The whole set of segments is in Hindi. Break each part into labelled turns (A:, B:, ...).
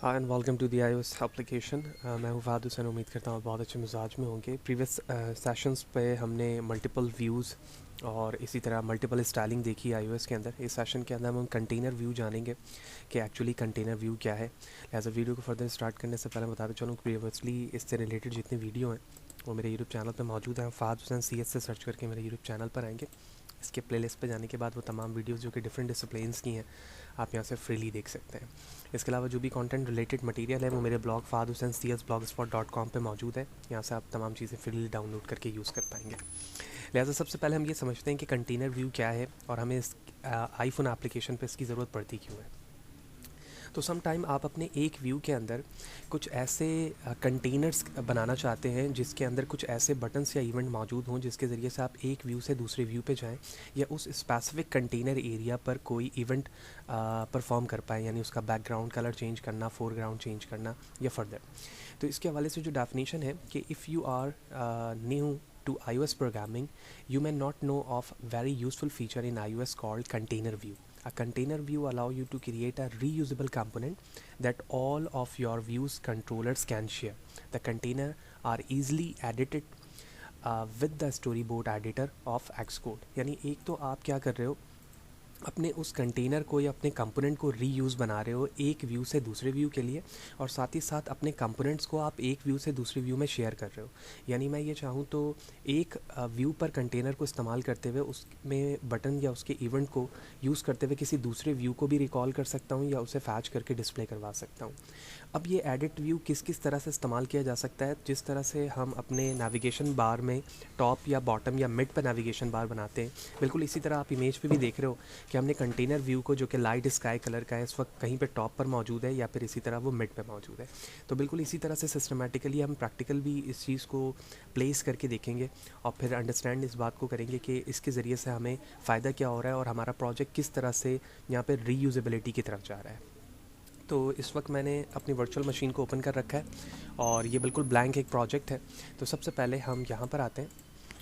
A: Hi and welcome to the iOS application. मैं हूँ फ़ाद हुसैन। उम्मीद करता हूँ बहुत अच्छे मिजाज में होंगे। प्रीवियस सेशंस पे हमने मल्टीपल व्यूज़ और इसी तरह मल्टीपल स्टाइलिंग देखी iOS के अंदर। इस सेशन के अंदर हम कंटेनर व्यू जानेंगे कि एक्चुअली कंटेनर व्यू क्या है। लिहाजा वीडियो को फर्दर स्टार्ट करने से पहले बताते चलूँ कि प्रीवियसली इससे रिलेटेड जितने वीडियो हैं वो मेरे यूट्यूब चैनल पर मौजूद हैं। फ़ाद हुसैन CS से सर्च करके मेरे यूट्यूब चैनल पर आएंगे। इसके प्लेलिस्ट पे जाने के बाद वो तमाम वीडियोस जो कि डिफरेंट डिसिप्लिन्स की हैं आप यहाँ से फ्रीली देख सकते हैं। इसके अलावा जो भी कंटेंट रिलेटेड मटेरियल है वो मेरे ब्लॉग fahadhusaincs blogspot.com पे मौजूद है। यहाँ से आप तमाम चीज़ें फ्रीली डाउनलोड करके यूज़ कर पाएंगे। लिहाजा सबसे पहले हम ये समझते हैं कि कंटेनर व्यू क्या है और हमें इस आईफोन एप्लीकेशन पे इसकी ज़रूरत पड़ती क्यों है। तो सम टाइम आप अपने एक व्यू के अंदर कुछ ऐसे कंटेनर्स बनाना चाहते हैं जिसके अंदर कुछ ऐसे बटन्स या इवेंट मौजूद हों जिसके ज़रिए से आप एक व्यू से दूसरे व्यू पे जाएं या उस स्पेसिफिक कंटेनर एरिया पर कोई इवेंट परफॉर्म कर पाएँ, यानी उसका बैकग्राउंड कलर चेंज करना, फोरग्राउंड चेंज करना या फर्दर। तो इसके हवाले से जो डेफिनेशन है कि if you are new to iOS programming, you may not know of very useful feature in iOS called container view. A container view allow you to create a reusable component that all of your views controllers can share. The container are easily edited with the storyboard editor of Xcode. यानी एक तो आप क्या कर रहे हो, अपने उस कंटेनर को या अपने कंपोनेंट को रीयूज़ बना रहे हो एक व्यू से दूसरे व्यू के लिए, और साथ ही साथ अपने कंपोनेंट्स को आप एक व्यू से दूसरे व्यू में शेयर कर रहे हो। यानी मैं ये चाहूँ तो एक व्यू पर कंटेनर को इस्तेमाल करते हुए उसमें बटन या उसके इवेंट को यूज़ करते हुए किसी दूसरे व्यू को भी रिकॉल कर सकता हूँ या उसे फैच करके डिस्प्ले करवा सकता हूँ। अब ये एडिट व्यू किस किस तरह से इस्तेमाल किया जा सकता है, जिस तरह से हम अपने नेविगेशन बार में टॉप या बॉटम या मिड पर नेविगेशन बार बनाते हैं, बिल्कुल इसी तरह आप इमेज पे भी देख रहे हो कि हमने कंटेनर व्यू को, जो कि लाइट स्काई कलर का है, इस वक्त कहीं पे टॉप पर मौजूद है या फिर इसी तरह वो मिड पे मौजूद है। तो बिल्कुल इसी तरह से सिस्टमेटिकली हम प्रैक्टिकल भी इस चीज़ को प्लेस करके देखेंगे और फिर अंडरस्टैंड इस बात को करेंगे कि इसके ज़रिए से हमें फ़ायदा क्या हो रहा है और हमारा प्रोजेक्ट किस तरह से यहाँ पर रीयूजेबिलिटी की तरफ जा रहा है। तो इस वक्त मैंने अपनी वर्चुअल मशीन को ओपन कर रखा है और ये बिल्कुल ब्लैंक एक प्रोजेक्ट है। तो सबसे पहले हम यहाँ पर आते हैं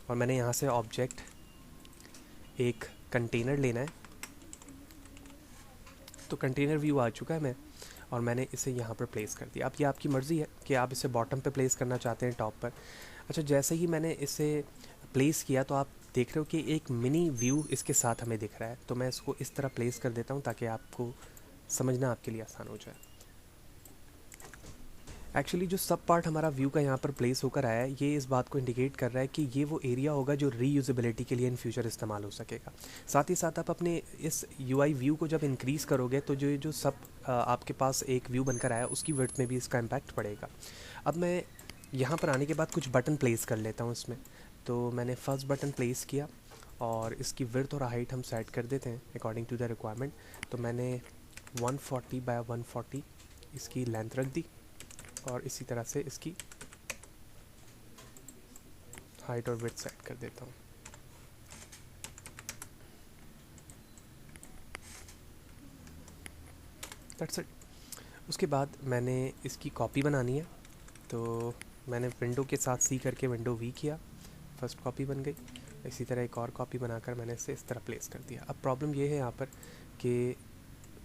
A: और मैंने यहाँ से ऑब्जेक्ट एक कंटेनर लेना है। तो कंटेनर व्यू आ चुका है मैं और मैंने इसे यहाँ पर प्लेस कर दिया। अब ये आपकी मर्ज़ी है कि आप इसे बॉटम पे प्लेस करना चाहते हैं, टॉप पर। अच्छा, जैसे ही मैंने इसे प्लेस किया तो आप देख रहे हो कि एक मिनी व्यू इसके साथ हमें दिख रहा है। तो मैं इसको इस तरह प्लेस कर देता हूँ ताकि आपको समझना आपके लिए आसान हो जाए। एक्चुअली जो सब पार्ट हमारा व्यू का यहाँ पर प्लेस होकर आया है, ये इस बात को इंडिकेट कर रहा है कि ये वो एरिया होगा जो रीयूजेबिलिटी के लिए इन फ्यूचर इस्तेमाल हो सकेगा। साथ ही साथ आप अपने इस यूआई व्यू को जब इंक्रीज़ करोगे तो जो सब आपके पास एक व्यू बनकर आया उसकी विड्थ में भी इसका इम्पैक्ट पड़ेगा। अब मैं यहाँ पर आने के बाद कुछ बटन प्लेस कर लेता हूँ इसमें। तो मैंने फर्स्ट बटन प्लेस किया और इसकी विड्थ और हाइट हम सेट कर देते हैं अकॉर्डिंग टू द रिक्वायरमेंट। तो मैंने 140 बाय 140 इसकी लेंथ रख दी और इसी तरह से इसकी हाइट और विड्थ सेट कर देता हूँ। That's it. उसके बाद मैंने इसकी कॉपी बनानी है। तो मैंने विंडो के साथ सी करके विंडो वी किया, फर्स्ट कॉपी बन गई। इसी तरह एक और कॉपी बनाकर मैंने इसे इस तरह प्लेस कर दिया। अब प्रॉब्लम ये है यहाँ पर कि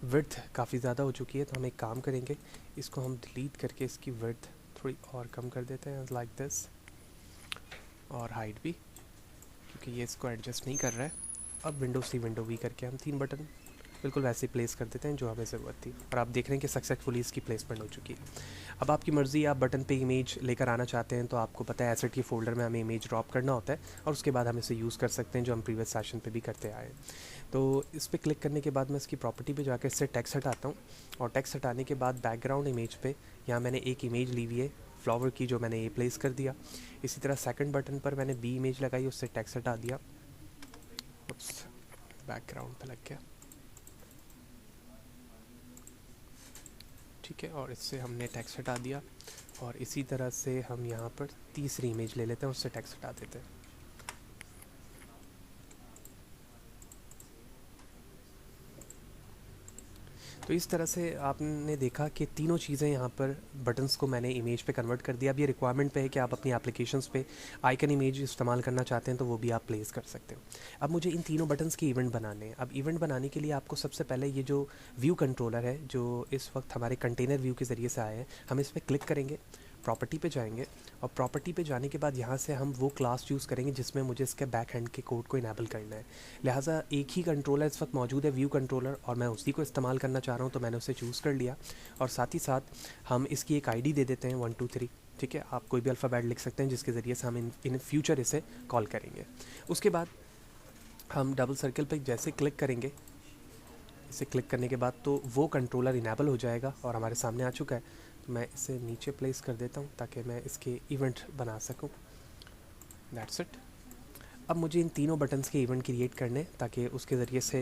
A: विड्थ काफ़ी ज़्यादा हो चुकी है, तो हम एक काम करेंगे, इसको हम डिलीट करके इसकी विड्थ थोड़ी और कम कर देते हैं लाइक दिस, और हाइट भी, क्योंकि ये इसको एडजस्ट नहीं कर रहा है। अब विंडो सी विंडो वी करके हम 3 बटन बिल्कुल वैसे ही प्लेस कर देते हैं जो हमें ज़रूरत थी, और आप देख रहे हैं कि सक्सेसफुली इसकी प्लेसमेंट हो चुकी है। अब आपकी मर्ज़ी, आप बटन पे इमेज लेकर आना चाहते हैं तो आपको पता है एसेट के फोल्डर में हमें इमेज ड्रॉप करना होता है और उसके बाद हम इसे यूज़ कर सकते हैं, जो हम प्रीवियस सेशन पे भी करते आए। तो इस पर क्लिक करने के बाद मैं इसकी प्रॉपर्टी पे जाकर इससे टेक्स्ट हटाता हूँ, और टेक्स्ट हटाने के बाद बैकग्राउंड इमेज पे यहाँ मैंने एक इमेज ली हुई है फ्लावर की, जो मैंने ये प्लेस कर दिया। इसी तरह सेकंड बटन पर मैंने बी इमेज लगाई, उससे टेक्स्ट हटा दिया, बैकग्राउंड पे लग गया, ठीक है। और इससे हमने टेक्स्ट हटा दिया, और इसी तरह से हम यहाँ पर तीसरी इमेज ले लेते हैं, उससे टेक्स्ट हटा देते हैं। तो इस तरह से आपने देखा कि तीनों चीज़ें यहाँ पर बटन्स को मैंने इमेज पे कन्वर्ट कर दिया। अब ये रिक्वायरमेंट पे है कि आप अपनी एप्लीकेशंस पे आइकन इमेज इस्तेमाल करना चाहते हैं तो वो भी आप प्लेस कर सकते हो। अब मुझे इन तीनों बटन्स के इवेंट बनाने हैं। अब इवेंट बनाने के लिए आपको सबसे पहले ये जो व्यू कंट्रोलर है जो इस वक्त हमारे कंटेनर व्यू के ज़रिए से आए हैं, हम इस पर क्लिक करेंगे, प्रॉपर्टी पे जाएंगे और प्रॉपर्टी पे जाने के बाद यहाँ से हम वो क्लास चूज़ करेंगे जिसमें मुझे इसके बैक हैंड के कोड को इनेबल करना है। लिहाजा एक ही कंट्रोलर इस वक्त मौजूद है, व्यू कंट्रोलर, और मैं उसी को इस्तेमाल करना चाह रहा हूँ तो मैंने उसे चूज़ कर लिया। और साथ ही साथ हम इसकी एक आईडी दे देते हैं 1 2 3, ठीक है। आप कोई भी अल्फ़ाबेट लिख सकते हैं जिसके ज़रिए से हम इन फ्यूचर इसे कॉल करेंगे। उसके बाद हम डबल सर्कल पर जैसे क्लिक करेंगे, इसे क्लिक करने के बाद तो वो कंट्रोलर इनेबल हो जाएगा और हमारे सामने आ चुका है। तो मैं इसे नीचे प्लेस कर देता हूँ ताकि मैं इसके इवेंट बना सकूँ। That's it. अब मुझे इन तीनों बटन्स के इवेंट क्रिएट करने ताकि उसके ज़रिए से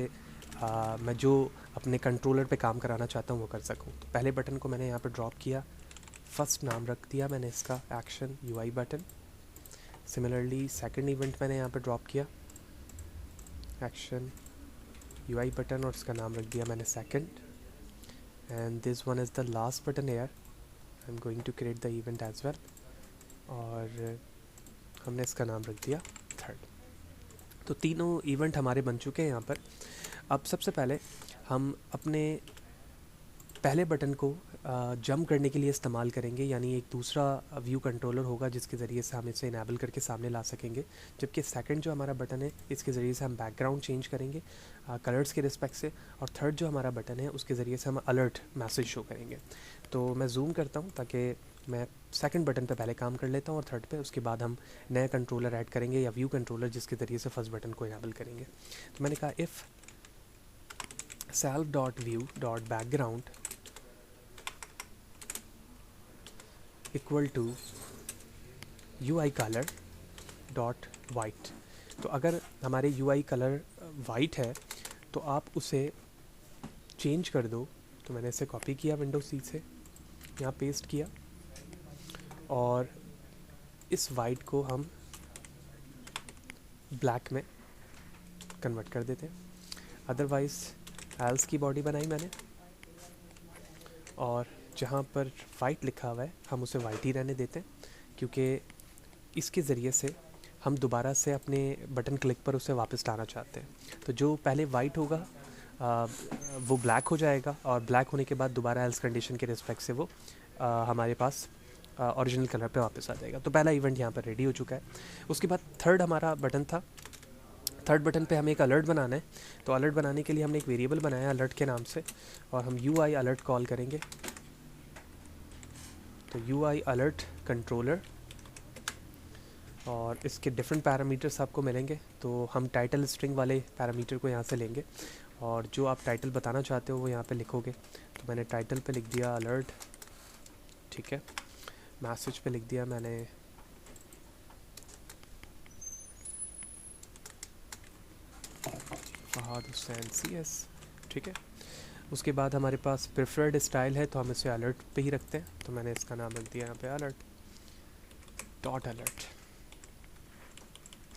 A: मैं जो अपने कंट्रोलर पे काम कराना चाहता हूँ वो कर सकूँ। तो पहले बटन को मैंने यहाँ पर ड्रॉप किया, फर्स्ट नाम रख दिया मैंने इसका action UI button. Similarly second event मैंने यहाँ पर ड्रॉप किया, एक्शन यूआई बटन, और इसका नाम रख दिया मैंने second. And this one is the last button here, I am going to create the event as well, और हमने इसका नाम रख दिया थर्ड। तो तीनों इवेंट हमारे बन चुके हैं यहाँ पर। अब सबसे पहले हम अपने पहले बटन को जंप करने के लिए इस्तेमाल करेंगे, यानी एक दूसरा व्यू कंट्रोलर होगा जिसके ज़रिए से हम इसे इनेबल करके सामने ला सकेंगे। जबकि सेकंड जो हमारा बटन है इसके ज़रिए से हम बैकग्राउंड चेंज करेंगे कलर्स के रिस्पेक्ट से, और थर्ड जो हमारा बटन है उसके ज़रिए से हम अलर्ट मैसेज शो करेंगे। तो मैं जूम करता हूँ ताकि मैं सेकंड बटन पे पहले काम कर लेता हूँ और थर्ड पे उसके बाद हम नया कंट्रोलर ऐड करेंगे या व्यू कंट्रोलर जिसके ज़रिए से फर्स्ट बटन को इनेबल करेंगे। तो मैंने कहा if self.view.background equal to UI color dot white. तो अगर हमारे UI कलर वाइट है तो आप उसे चेंज कर दो। तो मैंने इसे कॉपी किया विंडो सी से, यहाँ पेस्ट किया, और इस वाइट को हम ब्लैक में कन्वर्ट कर देते हैं। अदरवाइज़ एल्स की बॉडी बनाई मैंने, और जहाँ पर वाइट लिखा हुआ है हम उसे वाइट ही रहने देते हैं, क्योंकि इसके ज़रिए से हम दोबारा से अपने बटन क्लिक पर उसे वापस लाना चाहते हैं। तो जो पहले वाइट होगा वो ब्लैक हो जाएगा, और ब्लैक होने के बाद दोबारा एल्स कंडीशन के रिस्पेक्ट से वो हमारे पास ओरिजिनल कलर पे वापस आ जाएगा। तो पहला इवेंट यहाँ पर रेडी हो चुका है। उसके बाद थर्ड हमारा बटन था, थर्ड बटन पे हमें एक अलर्ट बनाना है। तो अलर्ट बनाने के लिए हमने एक वेरिएबल बनाया अलर्ट के नाम से, और हम UI अलर्ट कॉल करेंगे। तो UI अलर्ट कंट्रोलर, और इसके डिफरेंट पैरामीटर्स आपको मिलेंगे। तो हम टाइटल स्ट्रिंग वाले पैरामीटर को यहाँ से लेंगे, और जो आप टाइटल बताना चाहते हो वो यहाँ पे लिखोगे। तो मैंने टाइटल पे लिख दिया अलर्ट, ठीक है। मैसेज पे लिख दिया मैंने फहाद हुसैन CS, ठीक है। उसके बाद हमारे पास प्रेफर्ड स्टाइल है तो हम इसे अलर्ट पे ही रखते हैं। तो मैंने इसका नाम रख दिया यहाँ पे alert dot alert,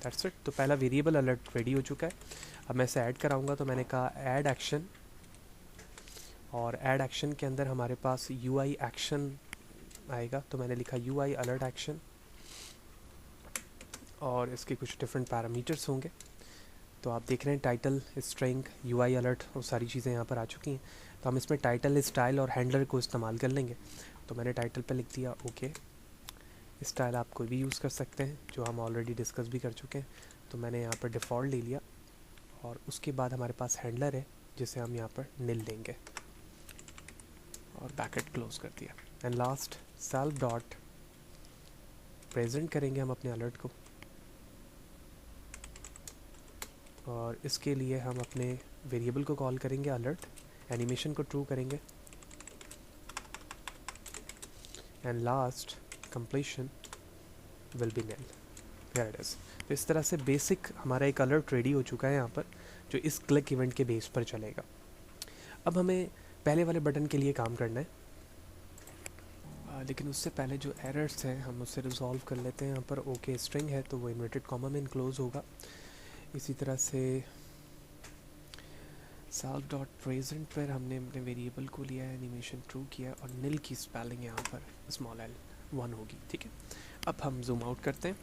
A: that's it. तो पहला वेरिएबल अलर्ट रेडी हो चुका है। अब मैं इसे ऐड कराऊंगा। तो मैंने कहा ऐड एक्शन, और ऐड एक्शन के अंदर हमारे पास UI एक्शन आएगा। तो मैंने लिखा UI अलर्ट एक्शन, और इसके कुछ डिफरेंट पैरामीटर्स होंगे। तो आप देख रहे हैं टाइटल स्ट्रिंग UI अलर्ट वो सारी चीज़ें यहाँ पर आ चुकी हैं। तो हम इसमें टाइटल स्टाइल और हैंडलर को इस्तेमाल कर लेंगे। तो मैंने टाइटल पे लिख दिया ओके। स्टाइल आप कोई भी यूज़ कर सकते हैं जो हम ऑलरेडी डिस्कस भी कर चुके हैं। तो मैंने यहाँ पर डिफ़ॉल्ट ले लिया, और उसके बाद हमारे पास हैंडलर है जिसे हम यहाँ पर नील देंगे, और ब्रैकेट क्लोज कर दिया। And last self dot present करेंगे हम अपने अलर्ट को, और इसके लिए हम अपने वेरिएबल को कॉल करेंगे अलर्ट, एनिमेशन को ट्रू करेंगे, and last completion will be nil, here it is. तो इस तरह से बेसिक हमारा एक अलर्ट रेडी हो चुका है यहाँ पर, जो इस क्लिक इवेंट के बेस पर चलेगा। अब हमें पहले वाले बटन के लिए काम करना है, लेकिन उससे पहले जो एरर्स हैं हम उससे रिजॉल्व कर लेते हैं। यहाँ पर ओके स्ट्रिंग है तो वो इन्वर्टेड कॉमा में इनक्लोज होगा। इसी तरह से सेल्फ डॉट प्रेजेंट पर हमने अपने वेरिएबल को लिया है, एनिमेशन ट्रू किया और नील की स्पेलिंग यहाँ पर स्मॉल एल 1 होगी, ठीक है। अब हम जूम आउट करते हैं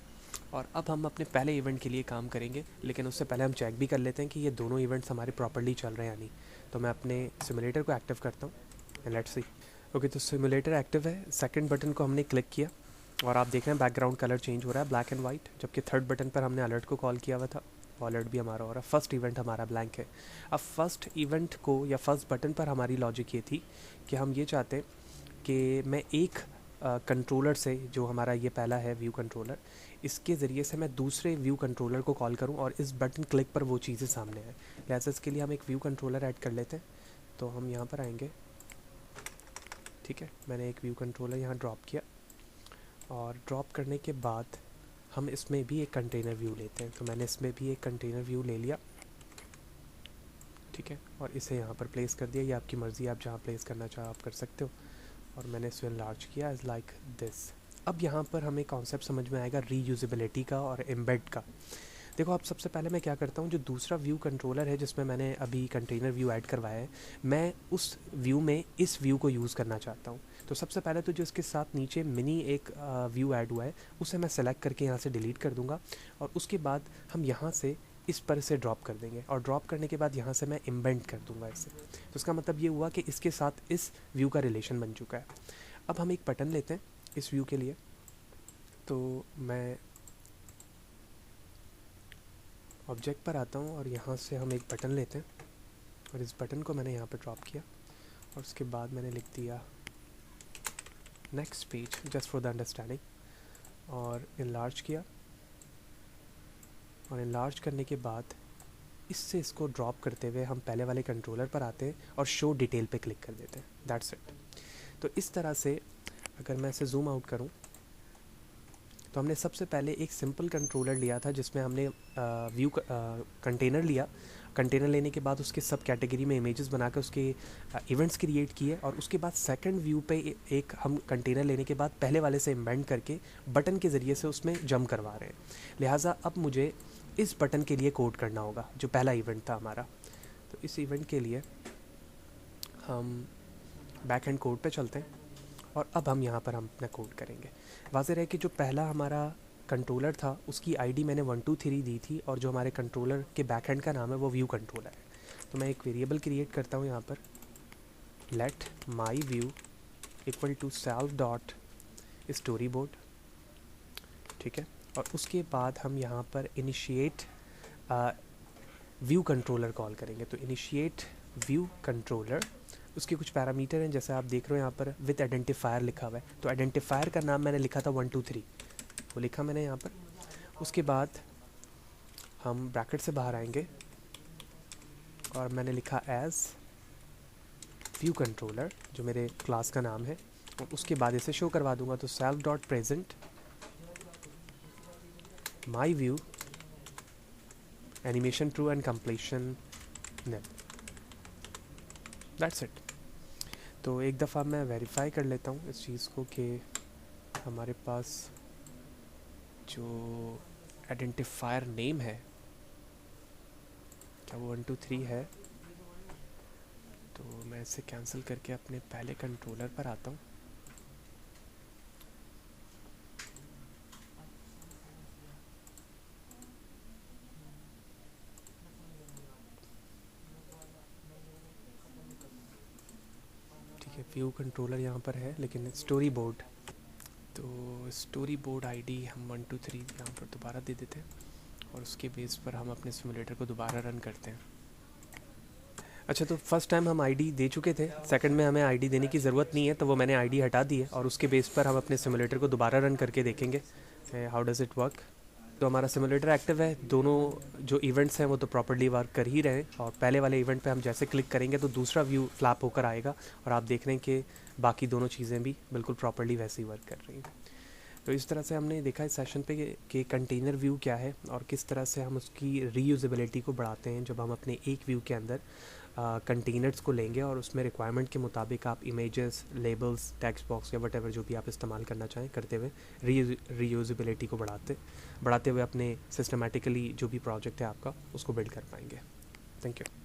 A: और अब हम अपने पहले इवेंट के लिए काम करेंगे, लेकिन उससे पहले हम चेक भी कर लेते हैं कि ये दोनों इवेंट्स हमारे प्रॉपर्ली चल रहे हैं या नहीं। तो मैं अपने सिमुलेटर को एक्टिव करता हूँ एंड लेट्स सी। ओके, तो सिमुलेटर एक्टिव है। सेकंड बटन को हमने क्लिक किया और आप देख रहे हैं बैकग्राउंड कलर चेंज हो रहा है ब्लैक एंड वाइट, जबकि थर्ड बटन पर हमने अलर्ट को कॉल किया हुआ था, अलर्ट भी हमारा हो रहा है। फर्स्ट इवेंट हमारा ब्लैंक है। अब फर्स्ट इवेंट को या फर्स्ट बटन पर हमारी लॉजिक ये थी कि हम ये चाहते हैं कि मैं एक कंट्रोलर से, जो हमारा ये पहला है व्यू कंट्रोलर, इसके ज़रिए से मैं दूसरे व्यू कंट्रोलर को कॉल करूं और इस बटन क्लिक पर वो चीज़ें सामने आए। लिहाजा इसके लिए हम एक व्यू कंट्रोलर ऐड कर लेते हैं। तो हम यहाँ पर आएंगे, ठीक है। मैंने एक व्यू कंट्रोलर यहाँ ड्रॉप किया और ड्रॉप करने के बाद हम इसमें भी एक कंटेनर व्यू लेते हैं। तो मैंने इसमें भी एक कंटेनर व्यू ले लिया, ठीक है, और इसे यहाँ पर प्लेस कर दिया। ये आपकी मर्ज़ी, आप जहाँ प्लेस करना चाहो आप कर सकते हो। और मैंने इसे लार्ज किया एज लाइक दिस। अब यहाँ पर हमें कॉन्सेप्ट समझ में आएगा रीयूजेबिलिटी का और एम्बेड का। देखो, अब सबसे पहले मैं क्या करता हूँ, जो दूसरा व्यू कंट्रोलर है जिसमें मैंने अभी कंटेनर व्यू ऐड करवाया है, मैं उस व्यू में इस व्यू को यूज़ करना चाहता हूँ। तो सबसे पहले तो जो इसके साथ नीचे मिनी एक व्यू ऐड हुआ है उसे मैं सेलेक्ट करके यहाँ से डिलीट कर दूँगा और उसके बाद हम यहाँ से इस पर से ड्रॉप कर देंगे और ड्रॉप करने के बाद यहाँ से मैं एम्बेड कर दूँगा इसे। तो इसका मतलब ये हुआ कि इसके साथ इस व्यू का रिलेशन बन चुका है। अब हम एक बटन लेते हैं इस व्यू के लिए। तो मैं ऑब्जेक्ट पर आता हूँ और यहाँ से हम एक बटन लेते हैं और इस बटन को मैंने यहाँ पर ड्रॉप किया और उसके बाद मैंने लिख दिया next page just for the understanding और इनलार्ज किया। और इनलार्ज करने के बाद इससे इसको ड्रॉप करते हुए हम पहले वाले कंट्रोलर पर आते हैं और शो डिटेल पे क्लिक कर देते हैं। That's it. तो इस तरह से अगर मैं इसे जूम आउट करूं तो हमने सबसे पहले एक सिंपल कंट्रोलर लिया था जिसमें हमने व्यू कंटेनर लिया। कंटेनर लेने के बाद उसके सब कैटेगरी में इमेजेस बनाकर उसके इवेंट्स क्रिएट किए और उसके बाद सेकंड व्यू पे एक हम कंटेनर लेने के बाद पहले वाले से एम्बेड करके बटन के ज़रिए से उसमें जंप करवा रहे हैं। लिहाजा अब मुझे इस बटन के लिए कोड करना होगा जो पहला इवेंट था हमारा। तो इस इवेंट के लिए हम बैक एंड कोड पे चलते हैं और अब हम यहाँ पर हम अपना कोड करेंगे। वाज़ेह है कि जो पहला हमारा कंट्रोलर था उसकी आईडी मैंने 1 2 3 दी थी और जो हमारे कंट्रोलर के बैक एंड का नाम है वो व्यू कंट्रोलर है। तो मैं एक वेरिएबल क्रिएट करता हूँ यहाँ पर, let my view equal to self dot storyboard, ठीक है। और उसके बाद हम यहाँ पर इनिशिएट व्यू कंट्रोलर कॉल करेंगे। तो इनिशिएट व्यू कंट्रोलर, उसके कुछ पैरामीटर हैं जैसे आप देख रहे हो यहाँ पर विद आइडेंटिफायर लिखा हुआ है। तो आइडेंटिफायर का नाम मैंने लिखा था 1 2 3, वो लिखा मैंने यहाँ पर। उसके बाद हम ब्रैकेट से बाहर आएंगे और मैंने लिखा एज व्यू कंट्रोलर जो मेरे क्लास का नाम है और उसके बाद इसे शो करवा दूंगा। तो self dot present my view animation true and completion nil. That's it. तो एक दफ़ा मैं वेरीफाई कर लेता हूँ इस चीज़ को कि हमारे पास जो आइडेंटिफायर नेम है क्या वो 1 2 3 है। तो मैं इसे कैंसिल करके अपने पहले कंट्रोलर पर आता हूँ। ठीक है, व्यू कंट्रोलर यहाँ पर है लेकिन स्टोरी बोर्ड, तो स्टोरी बोर्ड आईडी हम 1 2 3 यहाँ पर दोबारा दे देते हैं और उसके बेस पर हम अपने सिमुलेटर को दोबारा रन करते हैं। अच्छा, तो फर्स्ट टाइम हम आईडी दे चुके थे, सेकंड में हमें आईडी देने की ज़रूरत नहीं है, तो वो मैंने आईडी हटा दी है और उसके बेस पर हम अपने सिमुलेटर को दोबारा रन करके देखेंगे हाउ डज़ इट वर्क। तो हमारा सिमुलेटर एक्टिव है, दोनों जो इवेंट्स हैं वो तो प्रॉपर्ली वर्क कर ही रहे हैं और पहले वाले इवेंट पे हम जैसे क्लिक करेंगे तो दूसरा व्यू फ्लैप होकर आएगा और आप देख रहे हैं कि बाकी दोनों चीज़ें भी बिल्कुल प्रॉपर्ली वैसे ही वर्क कर रही हैं। तो इस तरह से हमने देखा इस सेशन पे कि कंटेनर व्यू क्या है और किस तरह से हम उसकी रीयूजेबिलिटी को बढ़ाते हैं जब हम अपने एक व्यू के अंदर कंटेनर्स को लेंगे और उसमें रिक्वायरमेंट के मुताबिक आप इमेजेस, लेबल्स, टेक्स्ट बॉक्स या वट जो भी आप इस्तेमाल करना चाहें करते हुए रीयूजेबिलिटी को बढ़ाते हुए अपने सिस्टमेटिकली जो भी प्रोजेक्ट है आपका उसको बिल्ड कर पाएंगे। Thank you.